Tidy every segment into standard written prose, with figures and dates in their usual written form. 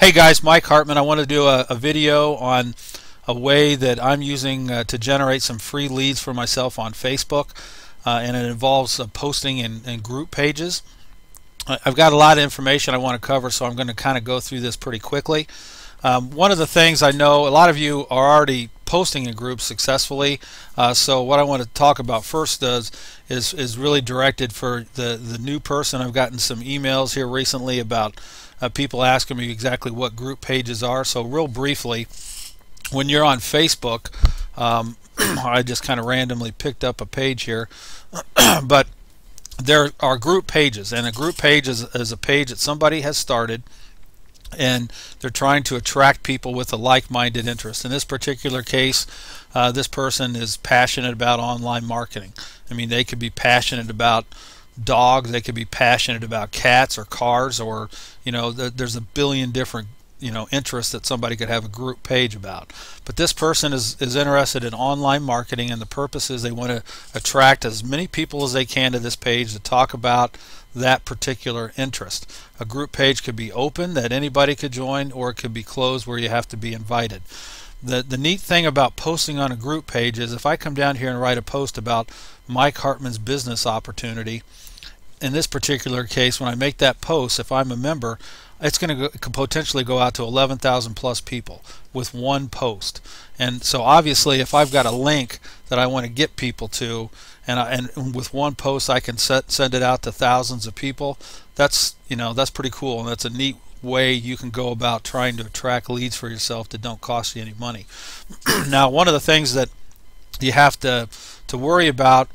Hey guys, Mike Hartman. I want to do a video on a way that I'm using to generate some free leads for myself on Facebook, and it involves posting in group pages. I've got a lot of information I want to cover, so I'm going to kind of go through this pretty quickly. One of the things I know a lot of you are already posting in groups successfully, so what I want to talk about first is really directed for the new person. I've gotten some emails here recently about people asking me exactly what group pages are. So real briefly, when you're on Facebook, I just kind of randomly picked up a page here, but there are group pages, and a group page is a page that somebody has started, and they're trying to attract people with a like-minded interest. In this particular case, this person is passionate about online marketing. I mean, they could be passionate about dogs, they could be passionate about cats or cars, or there's a billion different interests that somebody could have a group page about. But this person is interested in online marketing, and the purpose is they want to attract as many people as they can to this page to talk about that particular interest. A group page could be open that anybody could join, or it could be closed where you have to be invited. The neat thing about posting on a group page is if I come down here and write a post about Mike Hartman's business opportunity, in this particular case, when I make that post, if I'm a member, it's going to potentially go out to 11,000 plus people with one post. And so obviously, if I've got a link that I want to get people to, and with one post I can send it out to thousands of people, that's pretty cool, and that's a neat way you can go about trying to attract leads for yourself that don't cost you any money. Now, one of the things that you have to worry about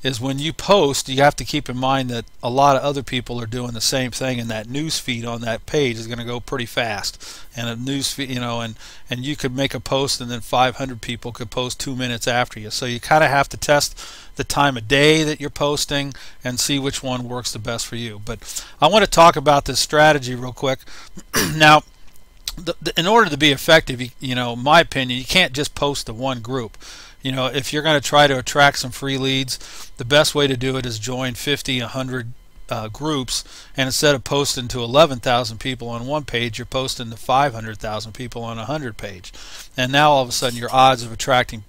is when you post, you have to keep in mind that a lot of other people are doing the same thing, and that news feed on that page is going to go pretty fast. And a news feed, and you could make a post and then 500 people could post 2 minutes after you. So you kind of have to test the time of day that you're posting and see which one works the best for you. But I want to talk about this strategy real quick. Now, in order to be effective, in my opinion, you can't just post to one group. If you're going to try to attract some free leads, the best way to do it is join 50, 100 groups, and instead of posting to 11,000 people on one page, you're posting to 500,000 people on a 100 page. And now all of a sudden your odds of attracting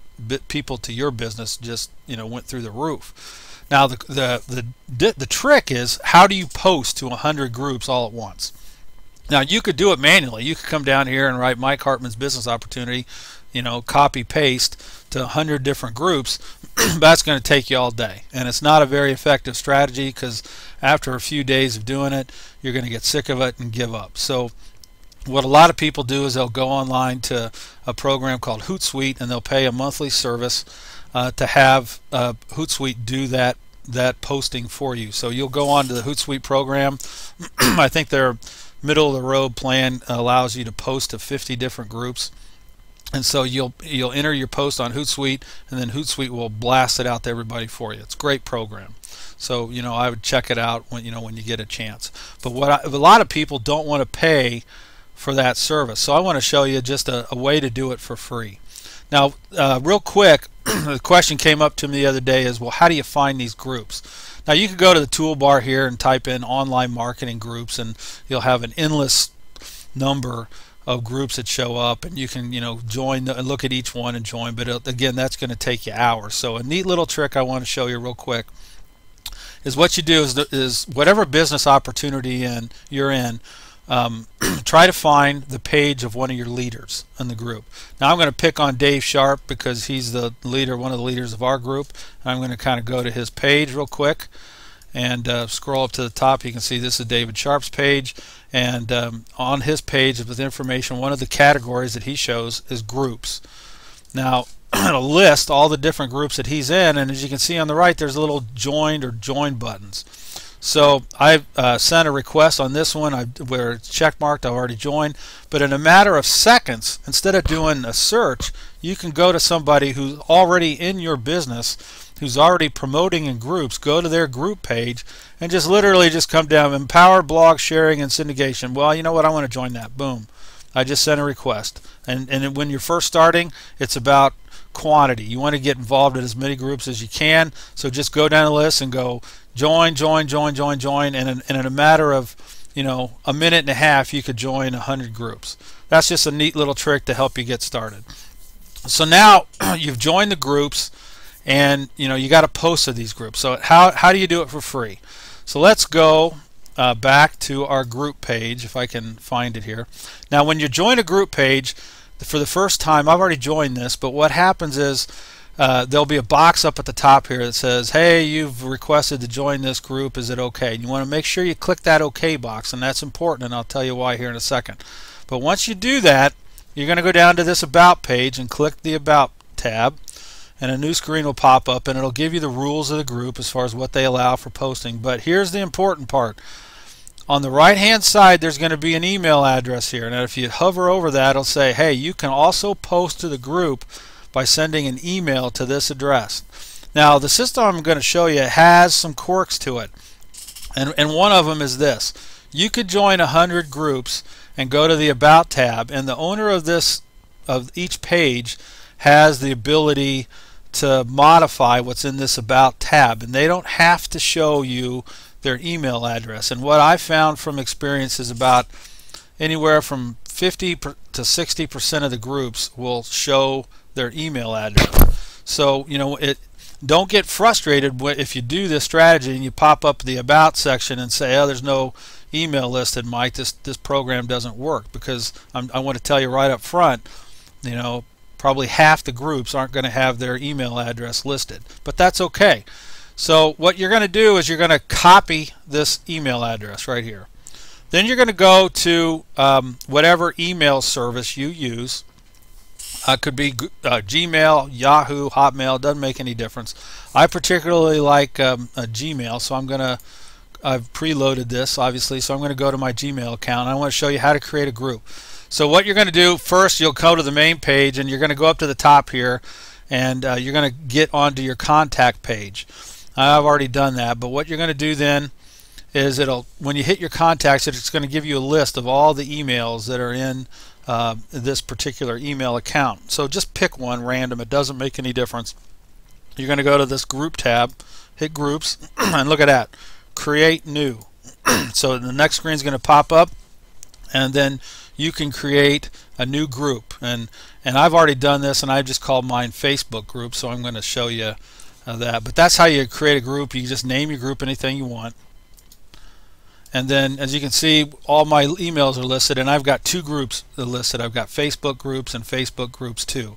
people to your business just went through the roof. Now the trick is, how do you post to 100 groups all at once? Now, you could do it manually. You could come down here and write Mike Hartman's business opportunity, copy paste to 100 different groups. That's going to take you all day, and it's not a very effective strategy, because after a few days of doing it, you're going to get sick of it and give up. So what a lot of people do is they'll go online to a program called Hootsuite, and they'll pay a monthly service to have Hootsuite do that posting for you. So you'll go on to the Hootsuite program. I think their middle of the road plan allows you to post to 50 different groups, and so you'll enter your post on Hootsuite, and then Hootsuite will blast it out to everybody for you. It's a great program, so I would check it out when you get a chance. But a lot of people don't want to pay for that service, so I want to show you just a way to do it for free. Now, real quick, the question came up to me the other day is, well, how do you find these groups? Now, you could go to the toolbar here and type in online marketing groups, and you'll have an endless number of groups that show up, and you can join and look at each one and join. But again, that's going to take you hours. So a neat little trick I want to show you real quick is what you do is whatever business opportunity you're in, try to find the page of one of your leaders in the group. Now, I'm going to pick on Dave Sharp because he's the leader, one of the leaders of our group. I'm going to kind of go to his page real quick and scroll up to the top. You can see this is David Sharp's page, and on his page with information, one of the categories that he shows is groups. Now, it'll list all the different groups that he's in, and as you can see on the right, there's a little joined or join buttons. So I've sent a request on this one where it's checkmarked. I've already joined, but in a matter of seconds, instead of doing a search, you can go to somebody who's already in your business, who's already promoting in groups, go to their group page, and just literally just come down, empower blog sharing and syndication. Well, you know what, I want to join that. Boom, I just sent a request. And when you're first starting, it's about quantity. You want to get involved in as many groups as you can, so just go down the list and go join, join, join, join, join, and in a matter of a minute and a half, you could join 100 groups. That's just a neat little trick to help you get started. So now you've joined the groups, and you got to post to these groups. So how do you do it for free? So let's go back to our group page, if I can find it here. Now when you join a group page for the first time, I've already joined this, but what happens is there'll be a box up at the top here that says, hey, you've requested to join this group, is it okay? And you want to make sure you click that OK box, and that's important, and I'll tell you why here in a second. But once you do that, you're going to go down to this About page and click the About tab, and a new screen will pop up, and it'll give you the rules of the group as far as what they allow for posting. But here's the important part. On the right hand side, there's going to be an email address here, and if you hover over that, it'll say, hey, you can also post to the group by sending an email to this address. Now the system I'm going to show you has some quirks to it, and one of them is this. You could join 100 groups and go to the About tab, and the owner of each page has the ability to modify what's in this About tab, and they don't have to show you their email address. And what I found from experience is about anywhere from 50 to 60% of the groups will show their email address. So don't get frustrated if you do this strategy and you pop up the About section and say, oh, there's no email listed, Mike, this program doesn't work, because I want to tell you right up front, probably half the groups aren't going to have their email address listed, but that's okay. So what you're going to do is you're going to copy this email address right here. Then you're going to go to whatever email service you use. Could be Gmail, Yahoo, Hotmail, doesn't make any difference. I particularly like Gmail, so I've preloaded this obviously, so I'm going to go to my Gmail account. I want to show you how to create a group. So what you're going to do first, you'll go to the main page, and you're going to go up to the top here, and you're going to get onto your contact page. I've already done that, but what you're going to do then is when you hit your contacts, it's going to give you a list of all the emails that are in this particular email account. So just pick one random, it doesn't make any difference. You're going to go to this group tab, hit groups, and look at that, create new. So the next screen is going to pop up, and then you can create a new group, and I've already done this, and I've just called mine Facebook group, so I'm going to show you that. But that's how you create a group. You just name your group anything you want, and then as you can see, all my emails are listed, and I've got two groups listed. I've got Facebook groups and Facebook groups too.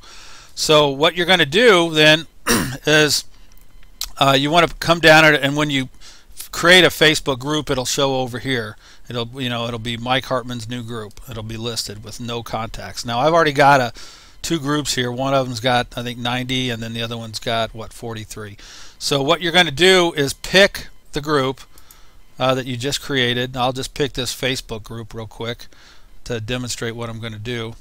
So what you're going to do then is you want to come down, and when you create a Facebook group, it'll show over here. It'll be Mike Hartman's new group. It'll be listed with no contacts. Now I've already got two groups here. One of them's got, I think, 90, and then the other one's got, what, 43. So what you're going to do is pick the group that you just created. I'll just pick this Facebook group real quick to demonstrate what I'm going to do.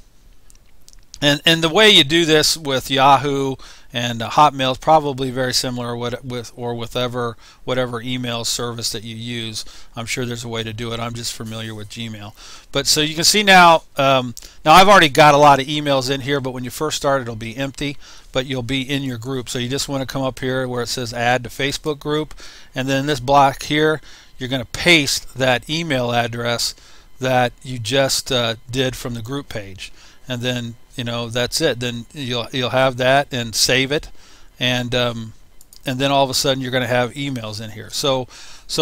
And the way you do this with Yahoo and Hotmail is probably very similar with whatever email service that you use. I'm sure there's a way to do it. I'm just familiar with Gmail. But so you can see now, now I've already got a lot of emails in here, but when you first start, it'll be empty, but you'll be in your group. So you just want to come up here where it says Add to Facebook Group, and then this block here, you're going to paste that email address that you just did from the group page, and then that's it. Then you'll have that and save it, and then all of a sudden you're going to have emails in here. So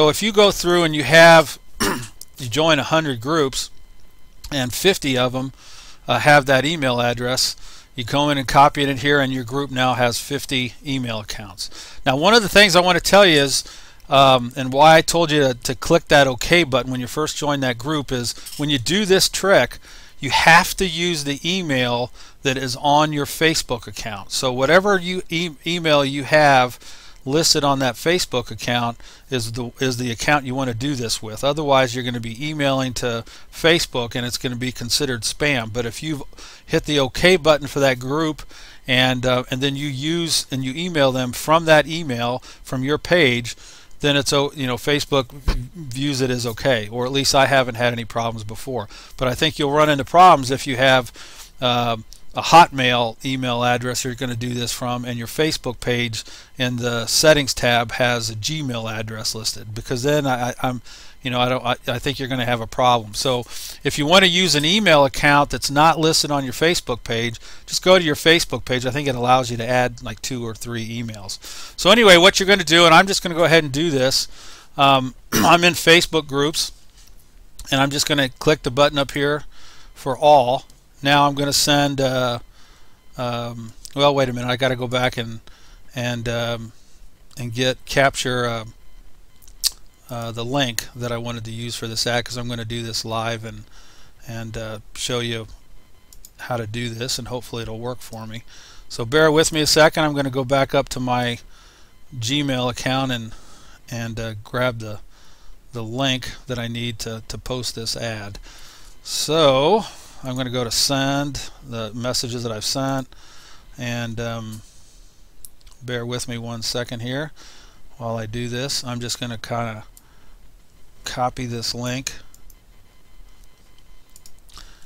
if you go through and you have you join 100 groups and 50 of them have that email address, you go in and copy it in here, and your group now has 50 email accounts. Now one of the things I want to tell you is and why I told you to click that OK button when you first join that group is when you do this trick, you have to use the email that is on your Facebook account. So whatever email you have listed on that Facebook account is the account you want to do this with. Otherwise, you're going to be emailing to Facebook, and it's going to be considered spam. But if you hit the OK button for that group, and then you email them from that email from your page, then it's Facebook views it as okay, or at least I haven't had any problems before. But I think you'll run into problems if you have a Hotmail email address you're going to do this from, and your Facebook page in the settings tab has a Gmail address listed, because then I think you're going to have a problem. So if you want to use an email account that's not listed on your Facebook page, just go to your Facebook page. I think it allows you to add like 2 or 3 emails. So anyway, what you're going to do, and I'm just going to go ahead and do this. I'm in Facebook groups, and I'm just going to click the button up here for all. Now I'm going to send well, wait a minute, I got to go back and capture the link that I wanted to use for this ad, because I'm going to do this live and show you how to do this, and hopefully it'll work for me. So bear with me a second. I'm going to go back up to my Gmail account and grab the link that I need to post this ad. So I'm going to go to send the messages that I've sent, and bear with me one second here while I do this. I'm just going to kind of copy this link.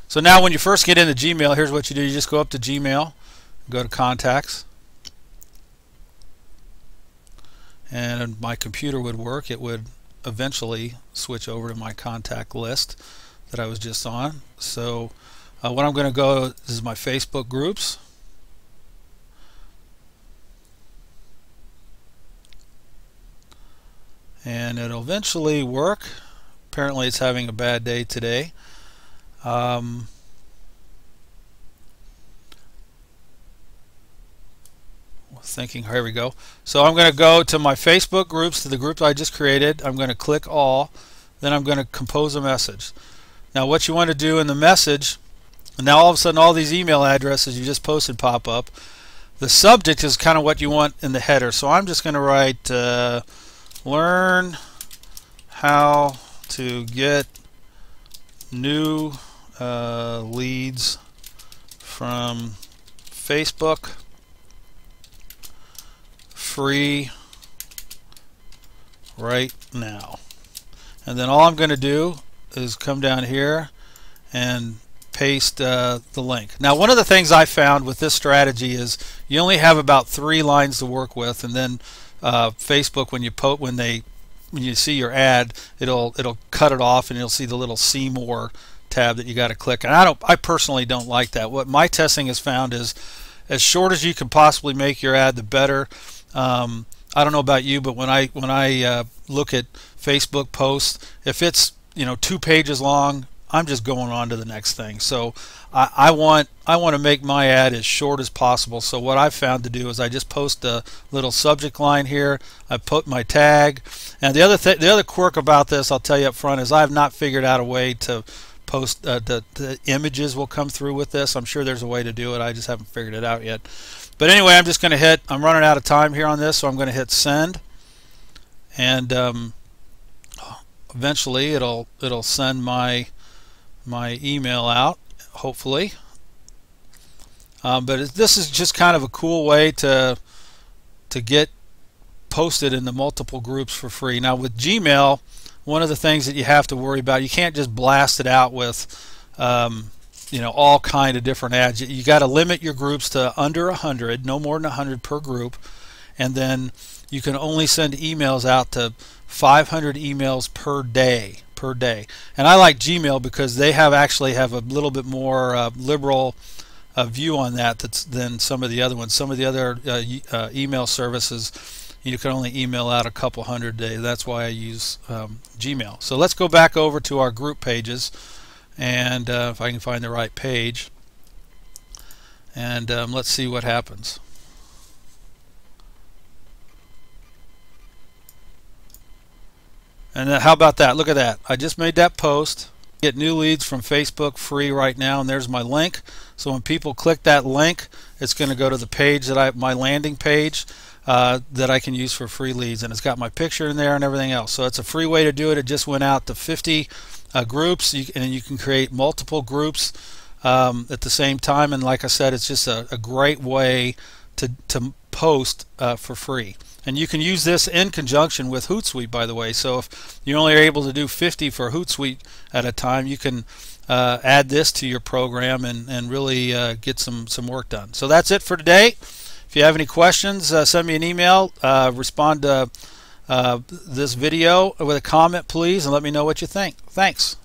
So now when you first get into Gmail, here's what you do. You just go up to Gmail, go to contacts, and my computer would work. It would eventually switch over to my contact list that I was just on. So what I'm going to go, this is my Facebook groups. And it'll eventually work. Apparently it's having a bad day today. Thinking, here we go. So I'm going to go to my Facebook groups, to the group I just created. I'm going to click all. Then I'm going to compose a message. Now what you want to do in the message, and now all of a sudden all these email addresses you just posted pop up. The subject is kind of what you want in the header. So I'm just going to write learn how to get new leads from Facebook free right now. And then all I'm going to do is come down here and paste the link. Now one of the things I found with this strategy is you only have about 3 lines to work with, and then Facebook, when you see your ad, it'll cut it off, and you'll see the little see more tab that you got to click. And I personally don't like that. What my testing has found is, as short as you can possibly make your ad, the better. I don't know about you, but when I look at Facebook posts, if it's 2 pages long, I'm just going on to the next thing. So I want to make my ad as short as possible. So what I've found to do is I just post a little subject line here. I put my tag, and the other quirk about this, I'll tell you up front, is I have not figured out a way to post the images will come through with this. I'm sure there's a way to do it. I just haven't figured it out yet. But anyway, I'm just going to I'm running out of time here on this, so I'm going to hit send, and eventually it'll send my email out, hopefully. But this is just kind of a cool way to get posted in the multiple groups for free. Now with Gmail, one of the things that you have to worry about, you can't just blast it out with all kind of different ads. You got to limit your groups to under 100, no more than 100 per group, and then you can only send emails out to 500 emails per day. And I like Gmail because they actually have a little bit more liberal view on that than some of the other ones. Some of the other email services, you can only email out a couple hundred a day. That's why I use Gmail. So let's go back over to our group pages, and if I can find the right page, and let's see what happens. And how about that? Look at that. I just made that post. Get new leads from Facebook free right now, and there's my link. So when people click that link, it's going to go to the page that my landing page that I can use for free leads, and it's got my picture in there and everything else. So it's a free way to do it. It just went out to 50 groups, and you can create multiple groups at the same time. And like I said, it's just a great way to post for free. And you can use this in conjunction with Hootsuite, by the way. So if you only are able to do 50 for Hootsuite at a time, you can add this to your program and really get some work done. So that's it for today. If you have any questions, send me an email. Respond to this video with a comment, please, and let me know what you think. Thanks.